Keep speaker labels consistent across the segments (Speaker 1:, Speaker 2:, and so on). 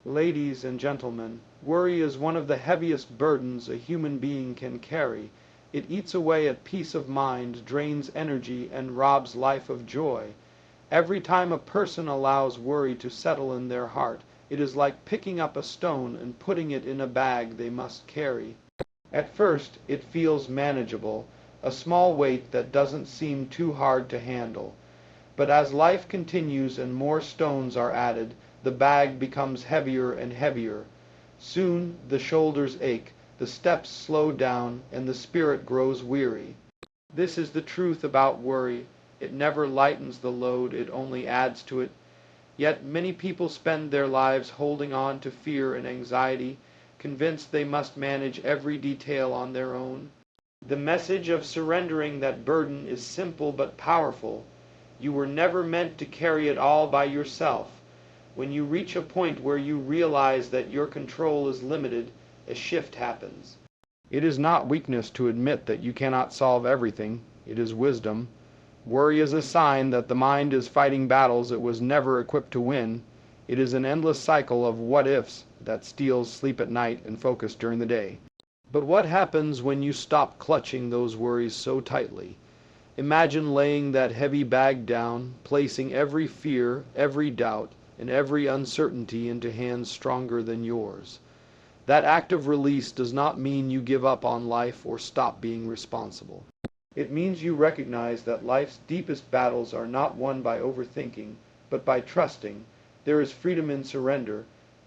Speaker 1: Ladies and gentlemen, worry is one of the heaviest burdens a human being can carry. It eats away at peace of mind, drains energy, and robs life of joy. Every time a person allows worry to settle in their heart, it is like picking up a stone and putting it in a bag they must carry. At first, it feels manageable, a small weight that doesn't seem too hard to handle. But as life continues and more stones are added, the bag becomes heavier and heavier. Soon the shoulders ache, the steps slow down, and the spirit grows weary. This is the truth about worry. It never lightens the load, it only adds to it. Yet many people spend their lives holding on to fear and anxiety, convinced they must manage every detail on their own. The message of surrendering that burden is simple but powerful. You were never meant to carry it all by yourself. When you reach a point where you realize that your control is limited, a shift happens. It is not weakness to admit that you cannot solve everything. It is wisdom. Worry is a sign that the mind is fighting battles it was never equipped to win. It is an endless cycle of what-ifs that steals sleep at night and focus during the day. But what happens when you stop clutching those worries so tightly? Imagine laying that heavy bag down, placing every fear, every doubt, and every uncertainty into hands stronger than yours. That act of release does not mean you give up on life or stop being responsible. It means you recognize that life's deepest battles are not won by overthinking, but by trusting. There is freedom in surrender.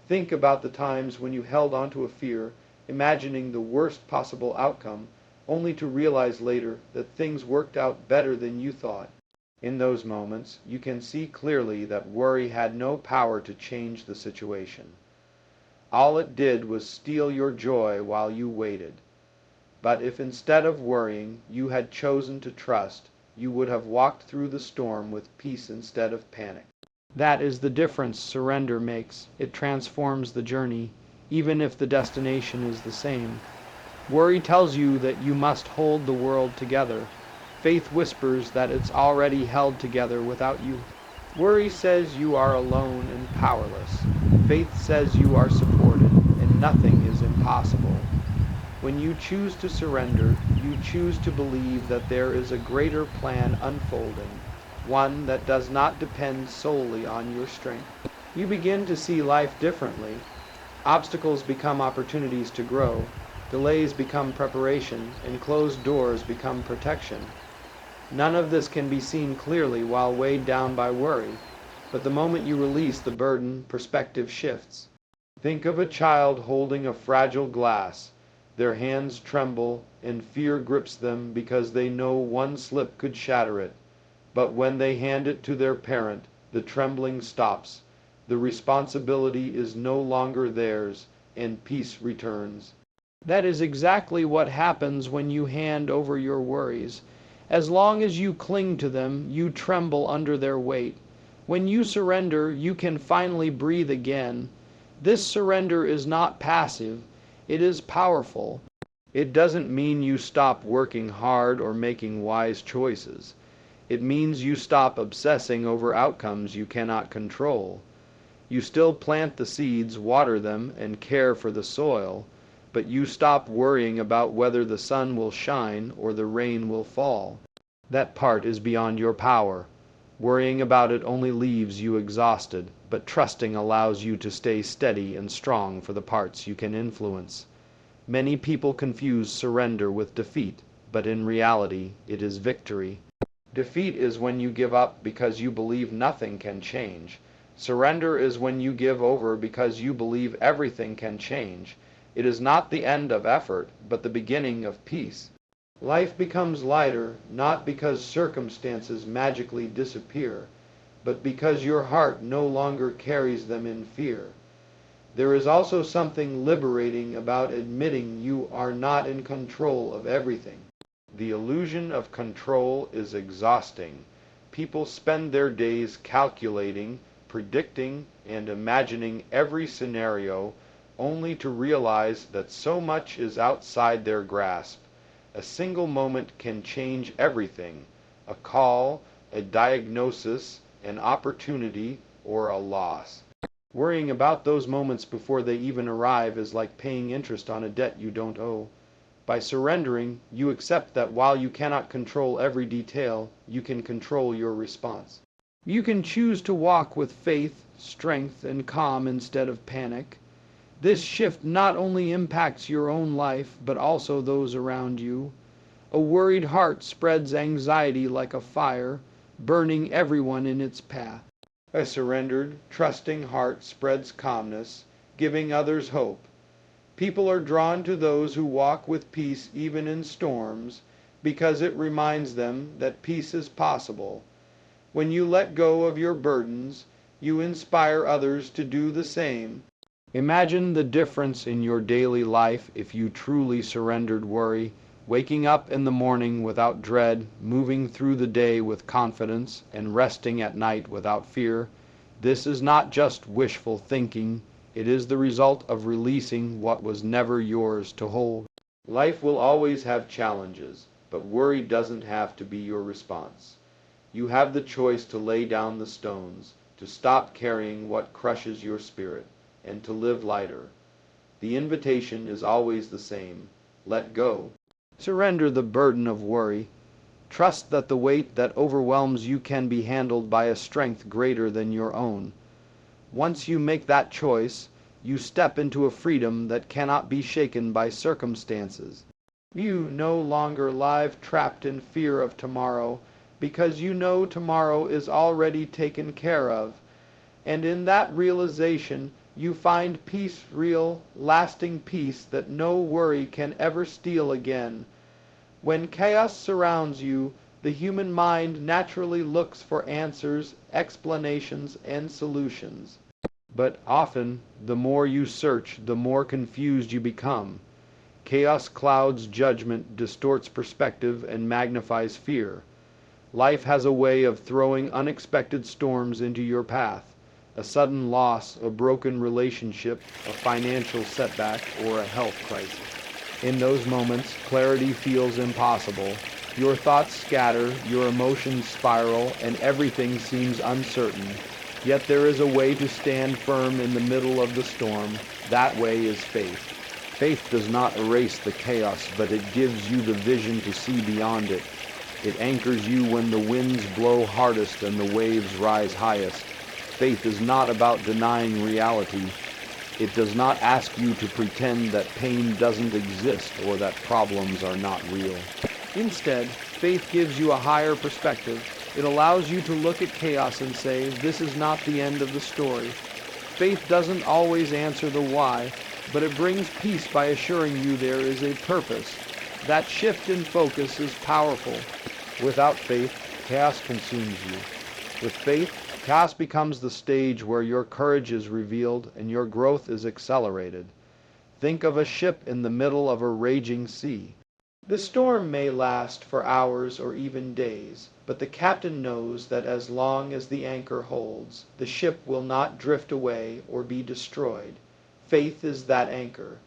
Speaker 1: Think about the times when you held onto a fear, imagining the worst possible outcome, only to realize later that things worked out better than you thought. In those moments, you can see clearly that worry had no power to change the situation. All it did was steal your joy while you waited. But if instead of worrying you had chosen to trust, you would have walked through the storm with peace instead of panic. That is the difference surrender makes. It transforms the journey, even if the destination is the same. Worry tells you that you must hold the world together. Faith whispers that it's already held together without you. Worry says you are alone and powerless. Faith says you are supported, and nothing is impossible. When you choose to surrender, you choose to believe that there is a greater plan unfolding, one that does not depend solely on your strength. You begin to see life differently. Obstacles become opportunities to grow. Delays become preparation, and closed doors become protection. None of this can be seen clearly while weighed down by worry, but the moment you release the burden, perspective shifts. Think of a child holding a fragile glass. Their hands tremble, and fear grips them because they know one slip could shatter it. But when they hand it to their parent, the trembling stops. The responsibility is no longer theirs, and peace returns. That is exactly what happens when you hand over your worries. As long as you cling to them, you tremble under their weight. When you surrender, you can finally breathe again. This surrender is not passive, it is powerful. It doesn't mean you stop working hard or making wise choices. It means you stop obsessing over outcomes you cannot control. You still plant the seeds, water them, and care for the soil, but you stop worrying about whether the sun will shine or the rain will fall. That part is beyond your power. Worrying about it only leaves you exhausted, but trusting allows you to stay steady and strong for the parts you can influence. Many people confuse surrender with defeat, but in reality, it is victory. Defeat is when you give up because you believe nothing can change. Surrender is when you give over because you believe everything can change. It is not the end of effort, but the beginning of peace. Life becomes lighter, not because circumstances magically disappear, but because your heart no longer carries them in fear. There is also something liberating about admitting you are not in control of everything. The illusion of control is exhausting. People spend their days calculating, predicting, and imagining every scenario, only to realize that so much is outside their grasp. A single moment can change everything: a call, a diagnosis, an opportunity, or a loss. Worrying about those moments before they even arrive is like paying interest on a debt you don't owe. By surrendering, you accept that while you cannot control every detail, you can control your response. You can choose to walk with faith, strength, and calm instead of panic. This shift not only impacts your own life, but also those around you. A worried heart spreads anxiety like a fire, burning everyone in its path. A surrendered, trusting heart spreads calmness, giving others hope. People are drawn to those who walk with peace even in storms, because it reminds them that peace is possible. When you let go of your burdens, you inspire others to do the same. Imagine the difference in your daily life if you truly surrendered worry, waking up in the morning without dread, moving through the day with confidence, and resting at night without fear. This is not just wishful thinking, it is the result of releasing what was never yours to hold. Life will always have challenges, but worry doesn't have to be your response. You have the choice to lay down the stones, to stop carrying what crushes your spirit, and to live lighter. The invitation is always the same: let go. Surrender the burden of worry. Trust that the weight that overwhelms you can be handled by a strength greater than your own. Once you make that choice, you step into a freedom that cannot be shaken by circumstances. You no longer live trapped in fear of tomorrow, because you know tomorrow is already taken care of. And in that realization, you find peace, real, lasting peace that no worry can ever steal again. When chaos surrounds you, the human mind naturally looks for answers, explanations, and solutions. But often, the more you search, the more confused you become. Chaos clouds judgment, distorts perspective, and magnifies fear. Life has a way of throwing unexpected storms into your path. A sudden loss, a broken relationship, a financial setback, or a health crisis. In those moments, clarity feels impossible. Your thoughts scatter, your emotions spiral, and everything seems uncertain. Yet there is a way to stand firm in the middle of the storm. That way is faith. Faith does not erase the chaos, but it gives you the vision to see beyond it. It anchors you when the winds blow hardest and the waves rise highest. Faith is not about denying reality. It does not ask you to pretend that pain doesn't exist or that problems are not real. Instead, faith gives you a higher perspective. It allows you to look at chaos and say, this is not the end of the story. Faith doesn't always answer the why, but it brings peace by assuring you there is a purpose. That shift in focus is powerful. Without faith, chaos consumes you. With faith, chaos becomes the stage where your courage is revealed and your growth is accelerated. Think of a ship in the middle of a raging sea. The storm may last for hours or even days, but the captain knows that as long as the anchor holds, the ship will not drift away or be destroyed. Faith is that anchor.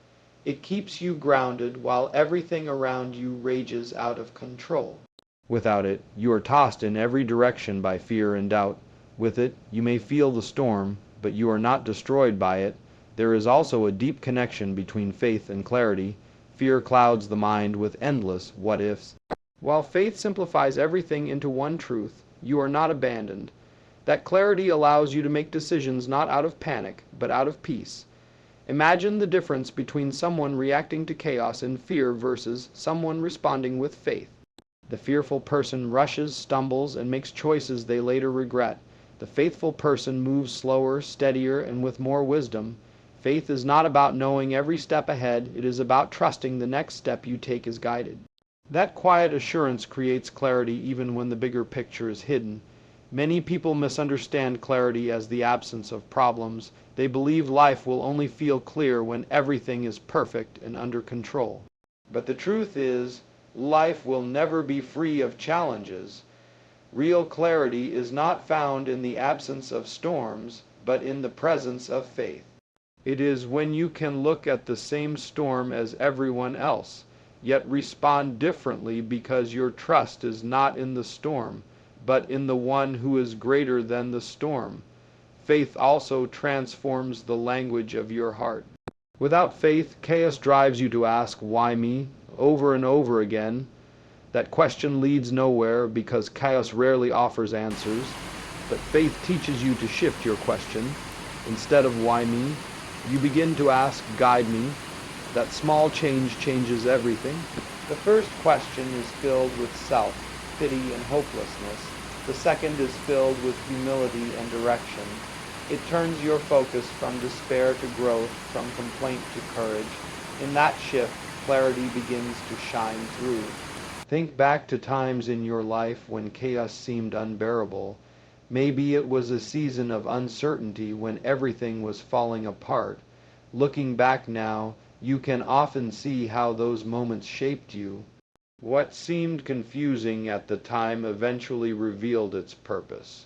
Speaker 1: It keeps you grounded while everything around you rages out of control. Without it, you are tossed in every direction by fear and doubt. With it, you may feel the storm, but you are not destroyed by it. There is also a deep connection between faith and clarity. Fear clouds the mind with endless what-ifs. While faith simplifies everything into one truth, you are not abandoned. That clarity allows you to make decisions not out of panic, but out of peace. Imagine the difference between someone reacting to chaos in fear versus someone responding with faith. The fearful person rushes, stumbles, and makes choices they later regret. The faithful person moves slower, steadier, and with more wisdom. Faith is not about knowing every step ahead, it is about trusting the next step you take is guided. That quiet assurance creates clarity even when the bigger picture is hidden. Many people misunderstand clarity as the absence of problems. They believe life will only feel clear when everything is perfect and under control. But the truth is, life will never be free of challenges. Real clarity is not found in the absence of storms, but in the presence of faith. It is when you can look at the same storm as everyone else, yet respond differently because your trust is not in the storm, but in the one who is greater than the storm. Faith also transforms the language of your heart. Without faith, chaos drives you to ask, "Why me?" over and over again. That question leads nowhere because chaos rarely offers answers. But faith teaches you to shift your question. Instead of "Why me?" you begin to ask, "Guide me." That small change changes everything. The first question is filled with self, pity, and hopelessness. The second is filled with humility and direction. It turns your focus from despair to growth, from complaint to courage. In that shift, clarity begins to shine through. Think back to times in your life when chaos seemed unbearable. Maybe it was a season of uncertainty when everything was falling apart. Looking back now, you can often see how those moments shaped you. What seemed confusing at the time eventually revealed its purpose.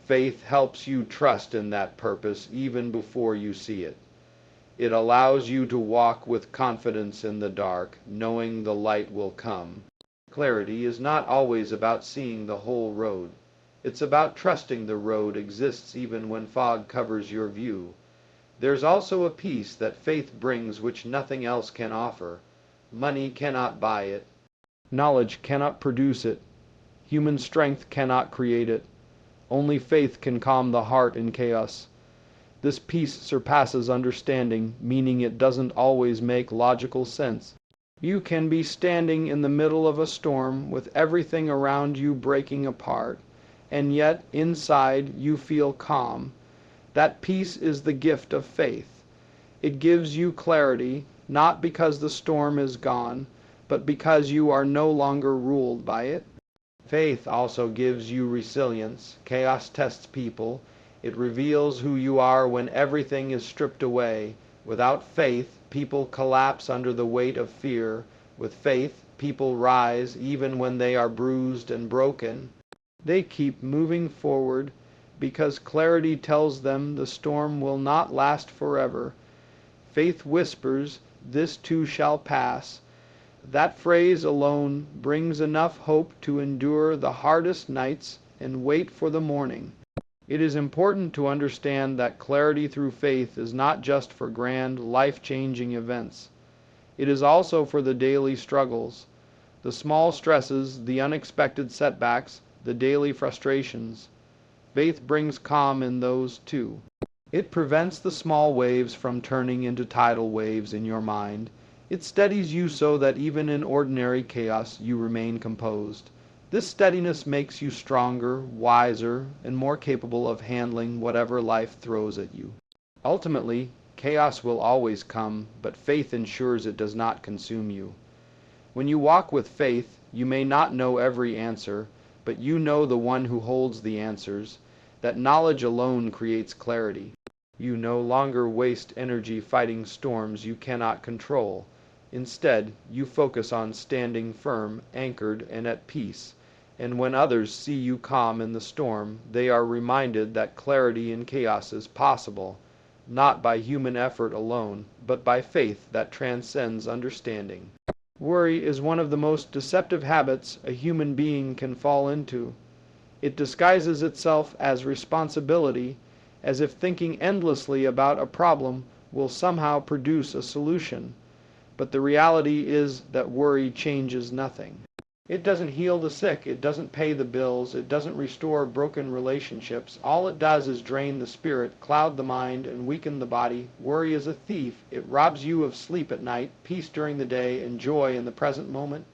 Speaker 1: Faith helps you trust in that purpose even before you see it. It allows you to walk with confidence in the dark, knowing the light will come. Clarity is not always about seeing the whole road. It's about trusting the road exists even when fog covers your view. There's also a peace that faith brings which nothing else can offer. Money cannot buy it. Knowledge cannot produce it. Human strength cannot create it. Only faith can calm the heart in chaos. This peace surpasses understanding, meaning it doesn't always make logical sense. You can be standing in the middle of a storm with everything around you breaking apart, and yet inside you feel calm. That peace is the gift of faith. It gives you clarity, not because the storm is gone, but because you are no longer ruled by it. Faith also gives you resilience. Chaos tests people. It reveals who you are when everything is stripped away. Without faith, people collapse under the weight of fear. With faith, people rise even when they are bruised and broken. They keep moving forward because clarity tells them the storm will not last forever. Faith whispers, "This too shall pass." That phrase alone brings enough hope to endure the hardest nights and wait for the morning. It is important to understand that clarity through faith is not just for grand, life-changing events. It is also for the daily struggles, the small stresses, the unexpected setbacks, the daily frustrations. Faith brings calm in those too. It prevents the small waves from turning into tidal waves in your mind. It steadies you so that even in ordinary chaos you remain composed. This steadiness makes you stronger, wiser, and more capable of handling whatever life throws at you. Ultimately, chaos will always come, but faith ensures it does not consume you. When you walk with faith, you may not know every answer, but you know the one who holds the answers. That knowledge alone creates clarity. You no longer waste energy fighting storms you cannot control. Instead, you focus on standing firm, anchored, and at peace. And when others see you calm in the storm, they are reminded that clarity in chaos is possible, not by human effort alone, but by faith that transcends understanding. Worry is one of the most deceptive habits a human being can fall into. It disguises itself as responsibility, as if thinking endlessly about a problem will somehow produce a solution. But the reality is that worry changes nothing. It doesn't heal the sick, it doesn't pay the bills, it doesn't restore broken relationships. All it does is drain the spirit, cloud the mind, and weaken the body. Worry is a thief. It robs you of sleep at night, peace during the day, and joy in the present moment.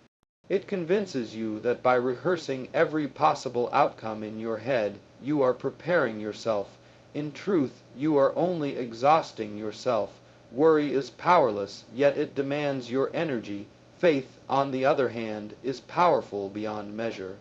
Speaker 1: It convinces you that by rehearsing every possible outcome in your head, you are preparing yourself. In truth, you are only exhausting yourself. Worry is powerless, yet it demands your energy. Faith, on the other hand, is powerful beyond measure.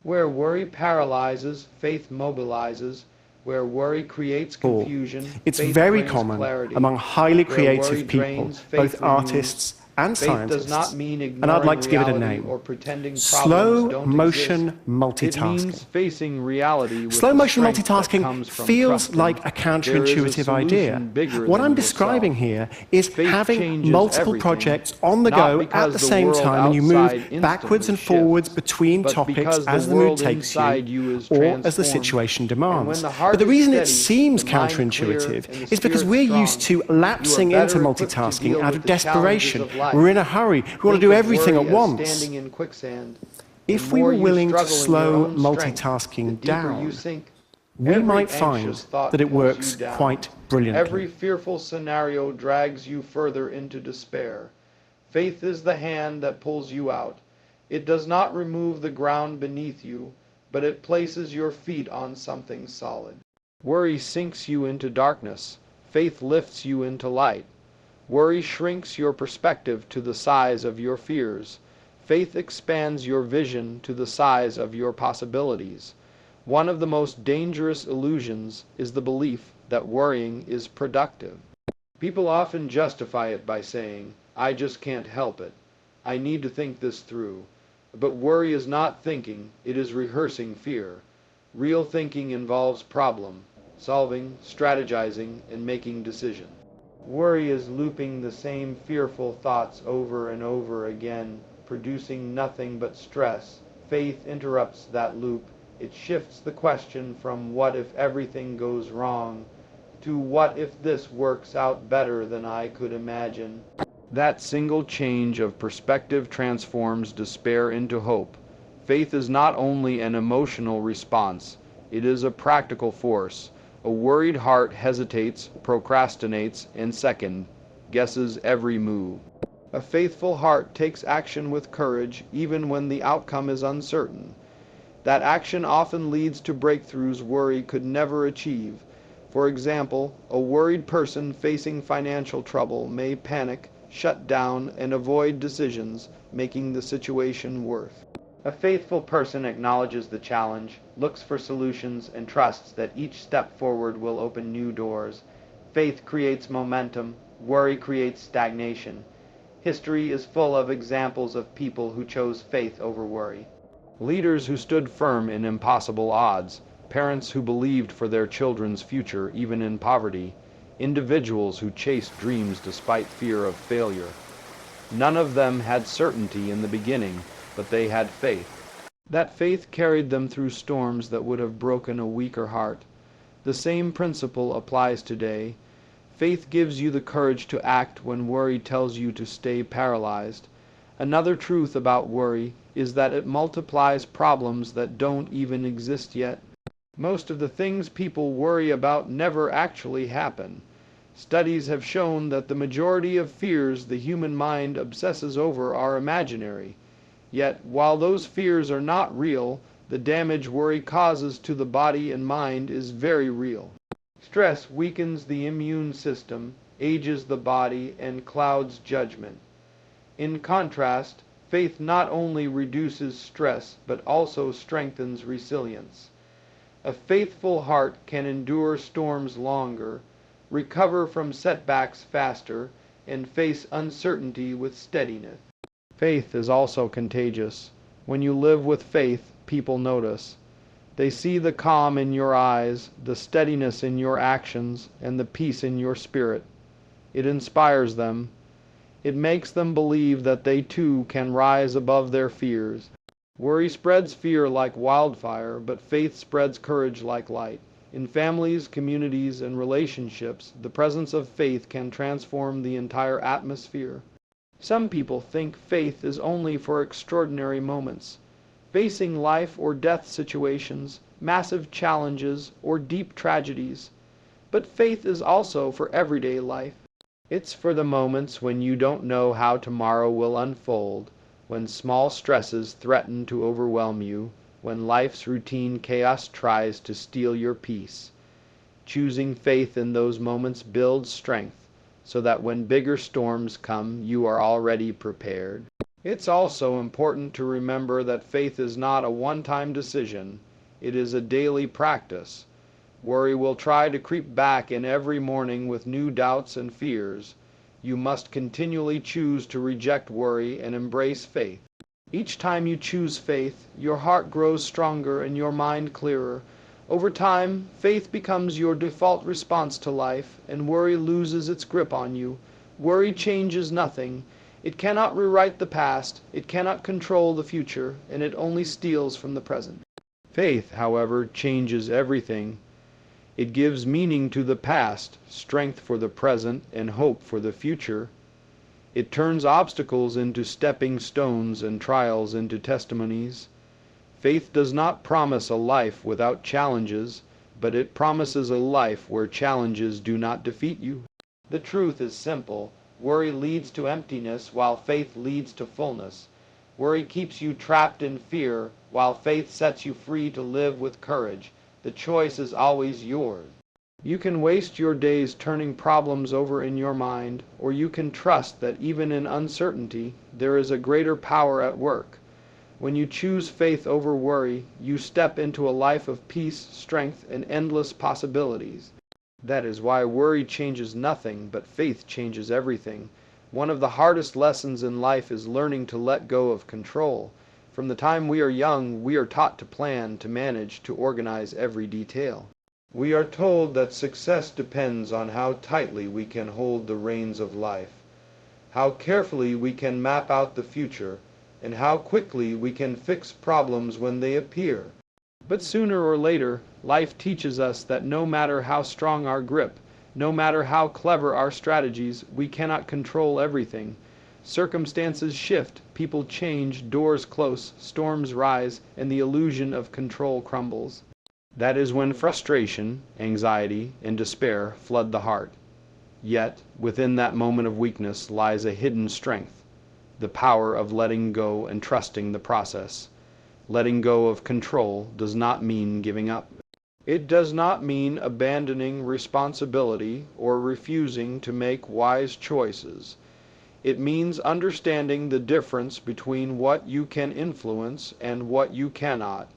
Speaker 1: Where worry paralyzes, faith mobilizes. Where worry creates confusion,
Speaker 2: It's
Speaker 1: faith
Speaker 2: very
Speaker 1: brings
Speaker 2: common
Speaker 1: clarity.
Speaker 2: among highly
Speaker 1: Where worry
Speaker 2: creative people,
Speaker 1: drains, faith
Speaker 2: both artists and
Speaker 1: Faith does not
Speaker 2: scientists,
Speaker 1: mean
Speaker 2: and I'd
Speaker 1: ignoring
Speaker 2: like to give it a
Speaker 1: reality
Speaker 2: name.
Speaker 1: or pretending problems
Speaker 2: Slow
Speaker 1: don't
Speaker 2: motion
Speaker 1: exist.
Speaker 2: multitasking.
Speaker 1: It means facing reality with
Speaker 2: Slow
Speaker 1: the
Speaker 2: motion
Speaker 1: strength that
Speaker 2: multitasking
Speaker 1: comes from
Speaker 2: feels
Speaker 1: trusting
Speaker 2: like a
Speaker 1: there is a
Speaker 2: counterintuitive idea.
Speaker 1: solution bigger
Speaker 2: What
Speaker 1: than
Speaker 2: I'm
Speaker 1: yourself.
Speaker 2: describing here is
Speaker 1: Faith
Speaker 2: having
Speaker 1: changes
Speaker 2: multiple
Speaker 1: everything,
Speaker 2: projects on the
Speaker 1: not
Speaker 2: go
Speaker 1: because
Speaker 2: at the
Speaker 1: the
Speaker 2: same
Speaker 1: world
Speaker 2: time, and you move
Speaker 1: outside
Speaker 2: backwards
Speaker 1: instantly
Speaker 2: and forwards
Speaker 1: shifts,
Speaker 2: between
Speaker 1: but
Speaker 2: topics
Speaker 1: because
Speaker 2: as
Speaker 1: the
Speaker 2: the mood
Speaker 1: world
Speaker 2: takes
Speaker 1: inside you is
Speaker 2: or as the
Speaker 1: transformed.
Speaker 2: situation
Speaker 1: And
Speaker 2: demands.
Speaker 1: when the heart
Speaker 2: But the
Speaker 1: is
Speaker 2: reason it
Speaker 1: steady,
Speaker 2: seems
Speaker 1: the mind clear,
Speaker 2: counterintuitive
Speaker 1: and the
Speaker 2: is because
Speaker 1: spirit
Speaker 2: we're
Speaker 1: strong,
Speaker 2: used to
Speaker 1: you are
Speaker 2: lapsing into
Speaker 1: better equipped to
Speaker 2: multitasking
Speaker 1: deal
Speaker 2: out
Speaker 1: with
Speaker 2: of
Speaker 1: the challenges
Speaker 2: desperation.
Speaker 1: of life.
Speaker 2: We're in a hurry. We want to
Speaker 1: Think
Speaker 2: do
Speaker 1: of
Speaker 2: everything
Speaker 1: worry
Speaker 2: at
Speaker 1: as
Speaker 2: once.
Speaker 1: standing in quicksand.
Speaker 2: If
Speaker 1: The
Speaker 2: we
Speaker 1: more
Speaker 2: were
Speaker 1: you
Speaker 2: willing to
Speaker 1: struggle in your
Speaker 2: slow
Speaker 1: own strength, the
Speaker 2: multitasking
Speaker 1: deeper you
Speaker 2: down,
Speaker 1: sink.
Speaker 2: we
Speaker 1: Every
Speaker 2: might find
Speaker 1: anxious thought
Speaker 2: that it
Speaker 1: pulls
Speaker 2: works
Speaker 1: you down.
Speaker 2: quite brilliantly.
Speaker 1: Every fearful scenario drags you further into despair. Faith is the hand that pulls you out. It does not remove the ground beneath you, but it places your feet on something solid. Worry sinks you into darkness. Faith lifts you into light. Worry shrinks your perspective to the size of your fears. Faith expands your vision to the size of your possibilities. One of the most dangerous illusions is the belief that worrying is productive. People often justify it by saying, "I just can't help it. I need to think this through." But worry is not thinking, it is rehearsing fear. Real thinking involves problem solving, strategizing, and making decisions. Worry is looping the same fearful thoughts over and over again, producing nothing but stress. Faith interrupts that loop. It shifts the question from what if everything goes wrong to what if this works out better than I could imagine. That single change of perspective transforms despair into hope. Faith is not only an emotional response, it is a practical force. A worried heart hesitates, procrastinates, and second guesses every move. A faithful heart takes action with courage even when the outcome is uncertain. That action often leads to breakthroughs worry could never achieve. For example, a worried person facing financial trouble may panic, shut down, and avoid decisions, making the situation worse. A faithful person acknowledges the challenge, looks for solutions, and trusts that each step forward will open new doors. Faith creates momentum, worry creates stagnation. History is full of examples of people who chose faith over worry. Leaders who stood firm in impossible odds, parents who believed for their children's future even in poverty, individuals who chased dreams despite fear of failure. None of them had certainty in the beginning, but they had faith. That faith carried them through storms that would have broken a weaker heart. The same principle applies today. Faith gives you the courage to act when worry tells you to stay paralyzed. Another truth about worry is that it multiplies problems that don't even exist yet. Most of the things people worry about never actually happen. Studies have shown that the majority of fears the human mind obsesses over are imaginary. Yet, while those fears are not real, the damage worry causes to the body and mind is very real. Stress weakens the immune system, ages the body, and clouds judgment. In contrast, faith not only reduces stress, but also strengthens resilience. A faithful heart can endure storms longer, recover from setbacks faster, and face uncertainty with steadiness. Faith is also contagious. When you live with faith, people notice. They see the calm in your eyes, the steadiness in your actions, and the peace in your spirit. It inspires them. It makes them believe that they too can rise above their fears. Worry spreads fear like wildfire, but faith spreads courage like light. In families, communities, and relationships, the presence of faith can transform the entire atmosphere. Some people think faith is only for extraordinary moments, facing life or death situations, massive challenges, or deep tragedies. But faith is also for everyday life. It's for the moments when you don't know how tomorrow will unfold, when small stresses threaten to overwhelm you, when life's routine chaos tries to steal your peace. Choosing faith in those moments builds strength, so that when bigger storms come, you are already prepared. It's also important to remember that faith is not a one-time decision. It is a daily practice. Worry will try to creep back in every morning with new doubts and fears. You must continually choose to reject worry and embrace faith. Each time you choose faith, your heart grows stronger and your mind clearer. Over time, faith becomes your default response to life, and worry loses its grip on you. Worry changes nothing. It cannot rewrite the past, it cannot control the future, and it only steals from the present. Faith, however, changes everything. It gives meaning to the past, strength for the present, and hope for the future. It turns obstacles into stepping stones and trials into testimonies. Faith does not promise a life without challenges, but it promises a life where challenges do not defeat you. The truth is simple. Worry leads to emptiness, while faith leads to fullness. Worry keeps you trapped in fear, while faith sets you free to live with courage. The choice is always yours. You can waste your days turning problems over in your mind, or you can trust that even in uncertainty, there is a greater power at work. When you choose faith over worry, you step into a life of peace, strength, and endless possibilities. That is why worry changes nothing, but faith changes everything. One of the hardest lessons in life is learning to let go of control. From the time we are young, we are taught to plan, to manage, to organize every detail. We are told that success depends on how tightly we can hold the reins of life, how carefully we can map out the future, and how quickly we can fix problems when they appear. But sooner or later, life teaches us that no matter how strong our grip, no matter how clever our strategies, we cannot control everything. Circumstances shift, people change, doors close, storms rise, and the illusion of control crumbles. That is when frustration, anxiety, and despair flood the heart. Yet, within that moment of weakness lies a hidden strength, the power of letting go and trusting the process. Letting go of control does not mean giving up. It does not mean abandoning responsibility or refusing to make wise choices. It means understanding the difference between what you can influence and what you cannot.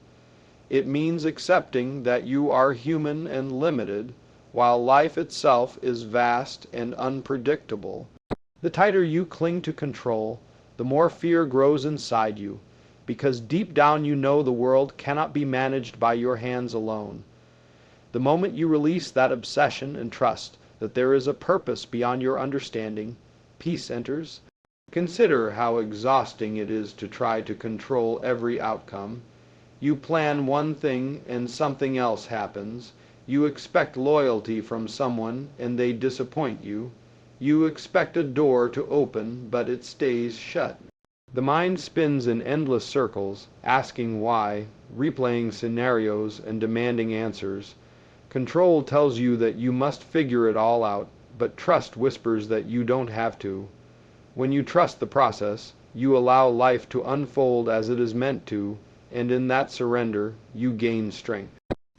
Speaker 1: It means accepting that you are human and limited, while life itself is vast and unpredictable. The tighter you cling to control, the more fear grows inside you, because deep down you know the world cannot be managed by your hands alone. The moment you release that obsession and trust that there is a purpose beyond your understanding, peace enters. Consider how exhausting it is to try to control every outcome. You plan one thing and something else happens. You expect loyalty from someone and they disappoint you. You expect a door to open, but it stays shut. The mind spins in endless circles, asking why, replaying scenarios and demanding answers. Control tells you that you must figure it all out, but trust whispers that you don't have to. When you trust the process, you allow life to unfold as it is meant to, and in that surrender, you gain strength.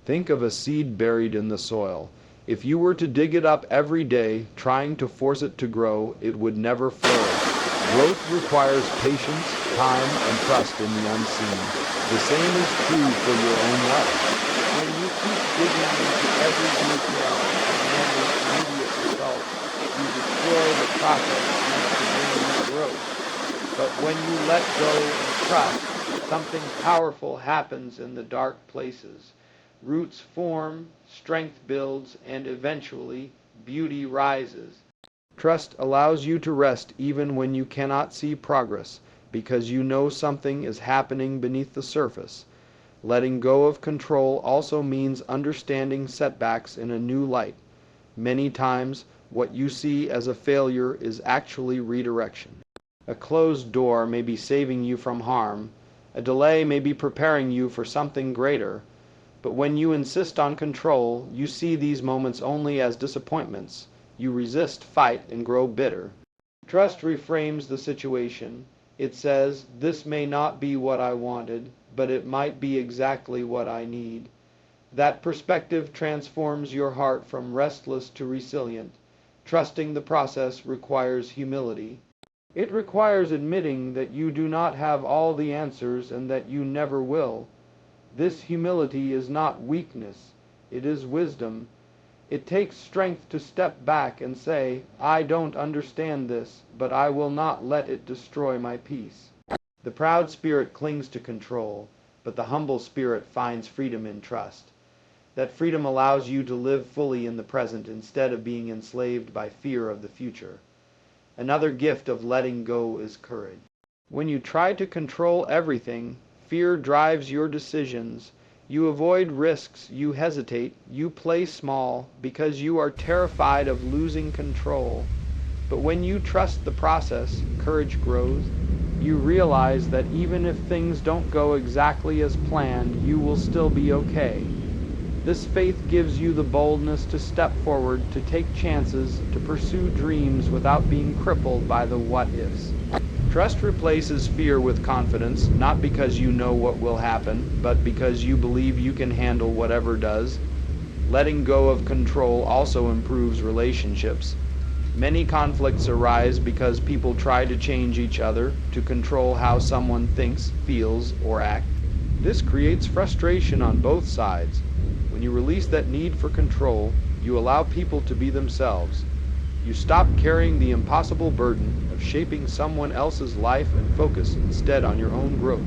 Speaker 1: Think of a seed buried in the soil. If you were to dig it up every day, trying to force it to grow, it would never flourish. Growth requires patience, time, and trust in the unseen. The same is true for your own life. When you keep digging into every detail and demanding immediate results, you destroy the process used to bring you growth. But when you let go and trust, something powerful happens in the dark places. Roots form, strength builds, and eventually, beauty rises. Trust allows you to rest even when you cannot see progress, because you know something is happening beneath the surface. Letting go of control also means understanding setbacks in a new light. Many times, what you see as a failure is actually redirection. A closed door may be saving you from harm. A delay may be preparing you for something greater. But when you insist on control, you see these moments only as disappointments. You resist, fight, and grow bitter. Trust reframes the situation. It says, "This may not be what I wanted, but it might be exactly what I need." That perspective transforms your heart from restless to resilient. Trusting the process requires humility. It requires admitting that you do not have all the answers and that you never will. This humility is not weakness, it is wisdom. It takes strength to step back and say, I don't understand this, but I will not let it destroy my peace. The proud spirit clings to control, but the humble spirit finds freedom in trust. That freedom allows you to live fully in the present instead of being enslaved by fear of the future. Another gift of letting go is courage. When you try to control everything, fear drives your decisions. You avoid risks, you hesitate, you play small because you are terrified of losing control. But when you trust the process, courage grows. You realize that even if things don't go exactly as planned, you will still be okay. This faith gives you the boldness to step forward, to take chances, to pursue dreams without being crippled by the what-ifs. Trust replaces fear with confidence, not because you know what will happen, but because you believe you can handle whatever does. Letting go of control also improves relationships. Many conflicts arise because people try to change each other, to control how someone thinks, feels, or acts. This creates frustration on both sides. When you release that need for control, you allow people to be themselves. You stop carrying the impossible burden of shaping someone else's life and focus instead on your own growth.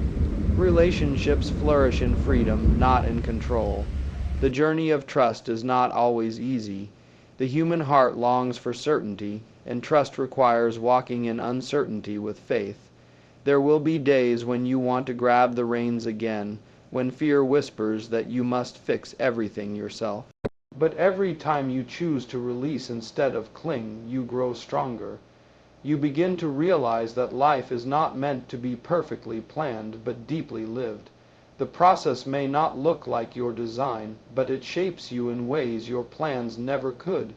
Speaker 1: Relationships flourish in freedom, not in control. The journey of trust is not always easy. The human heart longs for certainty, and trust requires walking in uncertainty with faith. There will be days when you want to grab the reins again, when fear whispers that you must fix everything yourself. But every time you choose to release instead of cling, you grow stronger. You begin to realize that life is not meant to be perfectly planned, but deeply lived. The process may not look like your design, but it shapes you in ways your plans never could.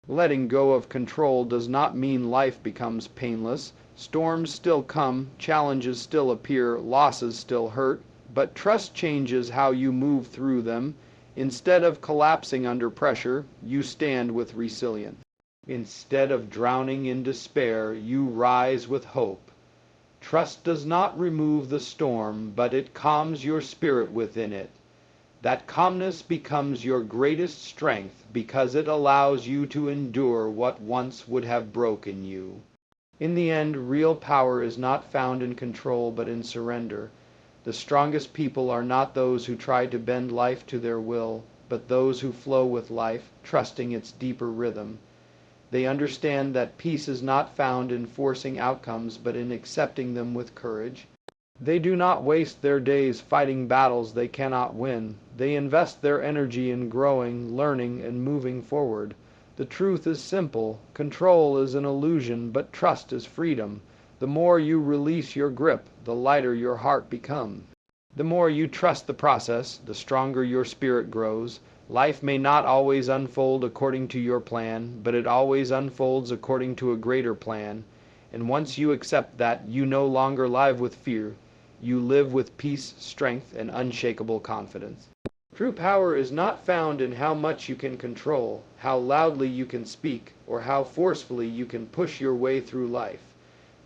Speaker 1: Letting go of control does not mean life becomes painless. Storms still come, challenges still appear, losses still hurt, but trust changes how you move through them. Instead of collapsing under pressure, you stand with resilience. Instead of drowning in despair, you rise with hope. Trust does not remove the storm, but it calms your spirit within it. That calmness becomes your greatest strength because it allows you to endure what once would have broken you. In the end, real power is not found in control but in surrender. The strongest people are not those who try to bend life to their will, but those who flow with life, trusting its deeper rhythm. They understand that peace is not found in forcing outcomes, but in accepting them with courage. They do not waste their days fighting battles they cannot win. They invest their energy in growing, learning, and moving forward. The truth is simple. Control is an illusion, but trust is freedom. The more you release your grip, the lighter your heart becomes. The more you trust the process, the stronger your spirit grows. Life may not always unfold according to your plan, but it always unfolds according to a greater plan. And once you accept that, you no longer live with fear. You live with peace, strength, and unshakable confidence. True power is not found in how much you can control, how loudly you can speak, or how forcefully you can push your way through life.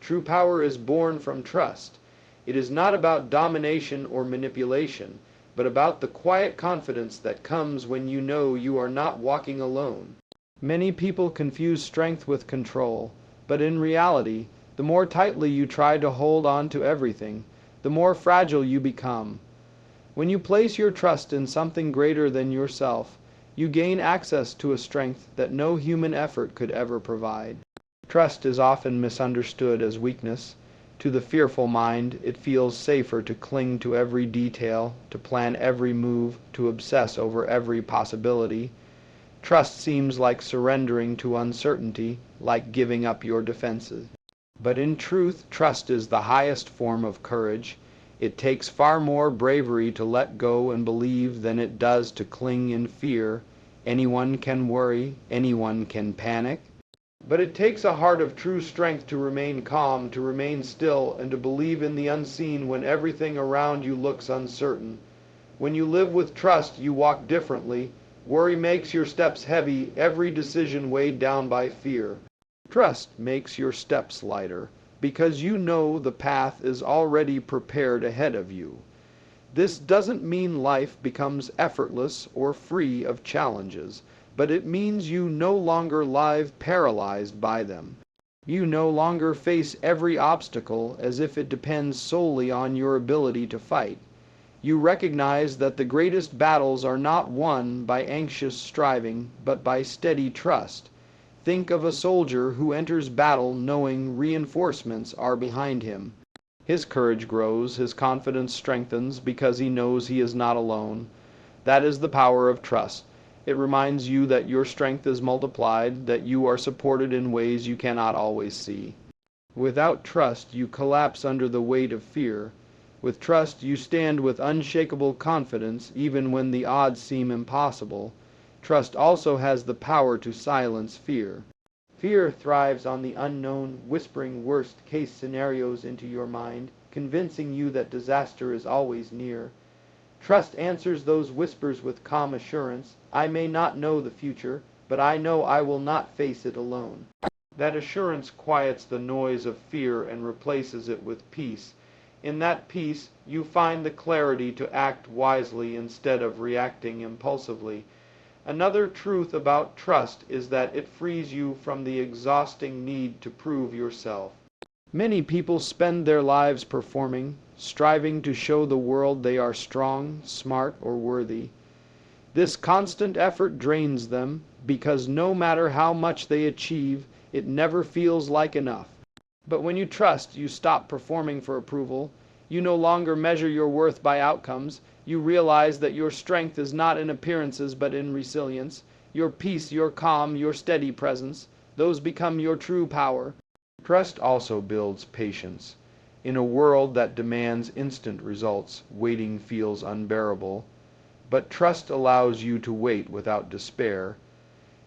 Speaker 1: True power is born from trust. It is not about domination or manipulation, but about the quiet confidence that comes when you know you are not walking alone. Many people confuse strength with control, but in reality, the more tightly you try to hold on to everything, the more fragile you become. When you place your trust in something greater than yourself, you gain access to a strength that no human effort could ever provide. Trust is often misunderstood as weakness. To the fearful mind, it feels safer to cling to every detail, to plan every move, to obsess over every possibility. Trust seems like surrendering to uncertainty, like giving up your defenses. But in truth, trust is the highest form of courage. It takes far more bravery to let go and believe than it does to cling in fear. Anyone can worry, anyone can panic. But it takes a heart of true strength to remain calm, to remain still, and to believe in the unseen when everything around you looks uncertain. When you live with trust, you walk differently. Worry makes your steps heavy, every decision weighed down by fear. Trust makes your steps lighter, because you know the path is already prepared ahead of you. This doesn't mean life becomes effortless or free of challenges, but it means you no longer live paralyzed by them. You no longer face every obstacle as if it depends solely on your ability to fight. You recognize that the greatest battles are not won by anxious striving, but by steady trust. Think of a soldier who enters battle knowing reinforcements are behind him. His courage grows, his confidence strengthens because he knows he is not alone. That is the power of trust. It reminds you that your strength is multiplied, that you are supported in ways you cannot always see. Without trust, you collapse under the weight of fear. With trust, you stand with unshakable confidence even when the odds seem impossible. Trust also has the power to silence fear. Fear thrives on the unknown, whispering worst-case scenarios into your mind, convincing you that disaster is always near. Trust answers those whispers with calm assurance. I may not know the future, but I know I will not face it alone. That assurance quiets the noise of fear and replaces it with peace. In that peace, you find the clarity to act wisely instead of reacting impulsively. Another truth about trust is that it frees you from the exhausting need to prove yourself. Many people spend their lives performing, striving to show the world they are strong, smart, or worthy. This constant effort drains them because no matter how much they achieve, it never feels like enough. But when you trust, you stop performing for approval. You no longer measure your worth by outcomes. You realize that your strength is not in appearances but in resilience. Your peace, your calm, your steady presence, those become your true power. Trust also builds patience. In a world that demands instant results, waiting feels unbearable. But trust allows you to wait without despair.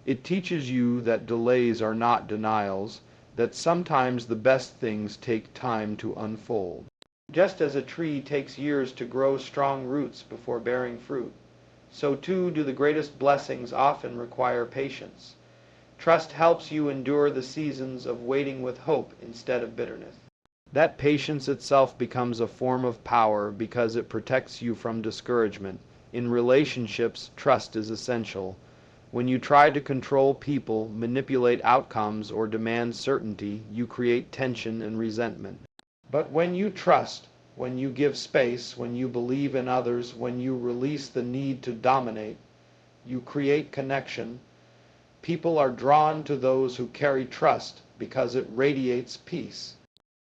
Speaker 1: It teaches you that delays are not denials, that sometimes the best things take time to unfold. Just as a tree takes years to grow strong roots before bearing fruit, so too do the greatest blessings often require patience. Trust helps you endure the seasons of waiting with hope instead of bitterness. That patience itself becomes a form of power because it protects you from discouragement. In relationships, trust is essential. When you try to control people, manipulate outcomes, or demand certainty, you create tension and resentment. But when you trust, when you give space, when you believe in others, when you release the need to dominate, you create connection. People are drawn to those who carry trust because it radiates peace.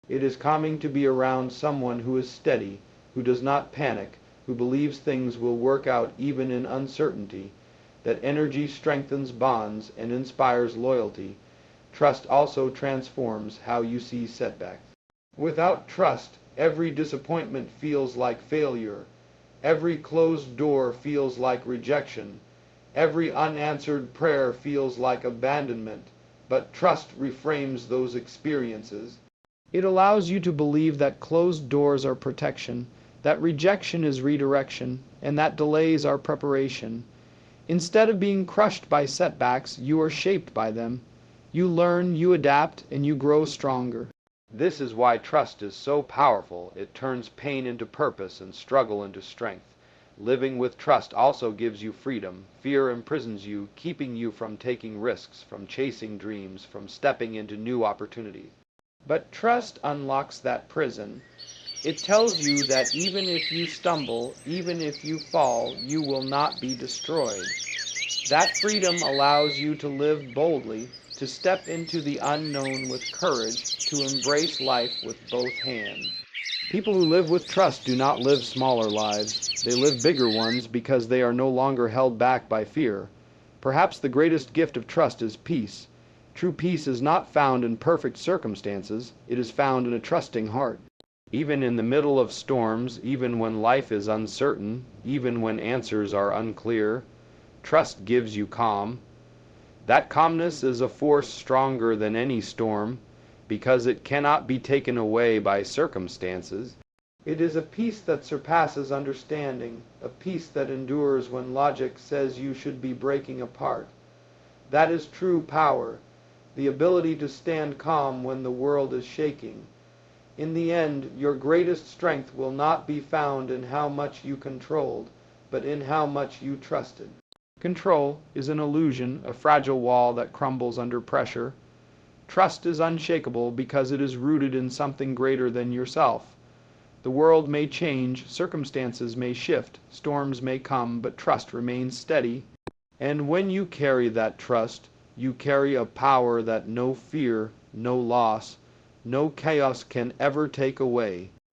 Speaker 1: It is calming to be around someone who is steady, who does not panic, who believes things will work out even in uncertainty. That energy strengthens bonds and inspires loyalty. Trust also transforms how you see setbacks. Without trust, every disappointment feels like failure. Every closed door feels like rejection. Every unanswered prayer feels like abandonment. But trust reframes those experiences. It allows you to believe that closed doors are protection, that rejection is redirection, and that delays are preparation. Instead of being crushed by setbacks, you are shaped by them. You learn, you adapt, and you grow stronger. This is why trust is so powerful. It turns pain into purpose and struggle into strength. Living with trust also gives you freedom. Fear imprisons you, keeping you from taking risks, from chasing dreams, from stepping into new opportunities. But trust unlocks that prison. It tells you that even if you stumble, even if you fall, you will not be destroyed. That freedom allows you to live boldly, to step into the unknown with courage, to embrace life with both hands. People who live with trust do not live smaller lives. They live bigger ones because they are no longer held back by fear. Perhaps the greatest gift of trust is peace. True peace is not found in perfect circumstances. It is found in a trusting heart. Even in the middle of storms, even when life is uncertain, even when answers are unclear, trust gives you calm. That calmness is a force stronger than any storm, because it cannot be taken away by circumstances. It is a peace that surpasses understanding, a peace that endures when logic says you should be breaking apart. That is true power, the ability to stand calm when the world is shaking. In the end, your greatest strength will not be found in how much you controlled, but in how much you trusted. Control is an illusion, a fragile wall that crumbles under pressure. Trust is unshakable because it is rooted in something greater than yourself. The world may change, circumstances may shift, storms may come, but trust remains steady. And when you carry that trust, you carry a power that no fear, no loss, no chaos can ever take away.